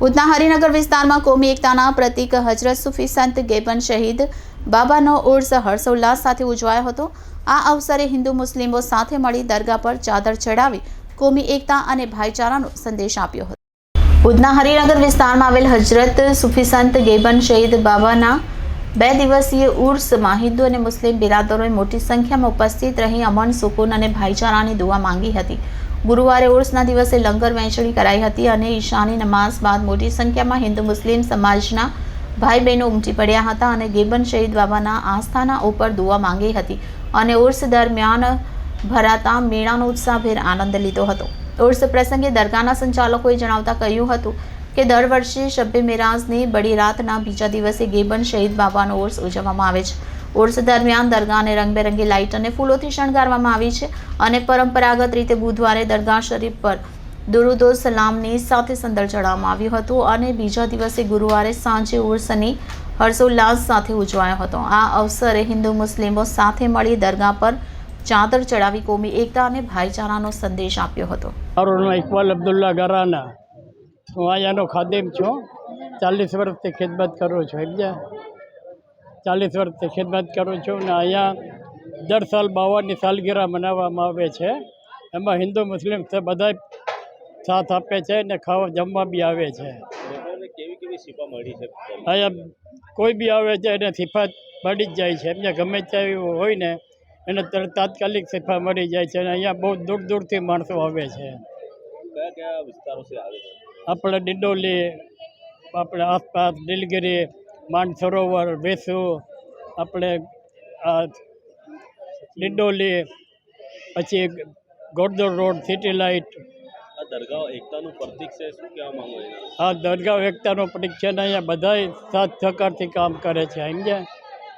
ઉધના હરિનગર વિસ્તારમાં કોમી એકતાના પ્રતીક હજરત સૂફી સંત ગેબન શહીદ બાબાનો ઉર્સ હર્ષોલ્લાસ સાથે ઉજવાયો હતો। આ અવસરે હિન્દુ મુસ્લિમો સાથે મળી દરગાહ પર ચાદર ચડાવી કોમી એકતા અને ભાઈચારાનો સંદેશ આપ્યો હતો। ઉધના હરિનગર વિસ્તારમાં આવેલ હજરત સૂફી સંત ગેબન શહીદ બાબાના 2 દિવસીય ઉર્સમાં હિન્દુ અને મુસ્લિમ બિરાદરોએ મોટી સંખ્યામાં ઉપસ્થિત રહી અમન, સુકૂન અને ભાઈચારાની દુઆ માંગી હતી। ગુરુવારે ઉર્સના દિવસે લંગર વહેંચણી કરાઈ હતી અને ઈશાની નમાઝ બાદ મોટી સંખ્યામાં હિન્દુ મુસ્લિમ સમાજના ભાઈ બહેનો ઉમટી પડ્યા હતા અને ગેબન શહીદ બાબાના આસ્થાના ઉપર દુઆ માંગી હતી અને ઉર્સ દરમિયાન ભરાતા મેળાનો ઉત્સાહભેર આનંદ લીધો હતો। ઉર્સ પ્રસંગે દરગાહના સંચાલકોએ જણાવતા કહ્યું હતું કે દર વર્ષે શબ્બે મેરાજની બડી રાતના બીજા દિવસે ગેબન શહીદ બાબાનો ઉર્સ ઉજવવામાં આવે છે। ઉર્સ દરમિયાન દરગાહને રંગબેરંગી લાઇટ અને ફૂલોથી શણગારવામાં આવી છે અને પરંપરાગત રીતે બુધવારે દરગાહ શરીફ પર દુરૂદ સલામની સાથે સંદર ચડાવવામાં આવ્યું હતું અને બીજા દિવસે ગુરુવારે સાંજે ઉર્સની હર્ષોલ્લાસ સાથે ઉજવાયો હતો। આ અવસરે હિન્દુ મુસ્લિમો સાથે મળી દરગાહ પર ચાદર ચડાવી કોમી એકતા અને ભાઈચારાનો સંદેશ આપ્યો હતો। મારું નામ ઇકબાલ અબ્દુલ્લા ગરાના, હું અહીંયાનો ખાદિમ છું। 40 વર્ષથી ખિદમત કરું છું। 40 વર્ષથી ખિદમત કરું છું ને અહીંયા દર સાલ બાવાની સાલગીરા મનાવવામાં આવે છે। એમાં હિન્દુ મુસ્લિમ બધા સાથ આપે છે ને ખાવા જમવા બી આવે છે। અહીંયા કોઈ બી આવે છે એને શિફા મળી જ જાય છે। એમને ગમે ત્યાં હોય ને એને તાત્કાલિક શિફા મળી જાય છે અને અહીંયા બહુ દૂર દૂરથી માણસો આવે છે। કયા વિસ્તારો से આવે છે? આપણે ડિંડોલી, આપણે આસપાસ નીલગિરી, માનસરોવર, વેસુ, આપણે ડિંડોલી, પછી ગોડદોડ રોડ, સિટી લાઇટ। આ દરગાહ એકતાનું પ્રતીક છે, શું કહેવા માંગો છો? આ દરગાહ એકતાનું પ્રતીક છે ને અહીંયા બધાય સાથ સહકારથી કામ કરે છે। સમજ્યા?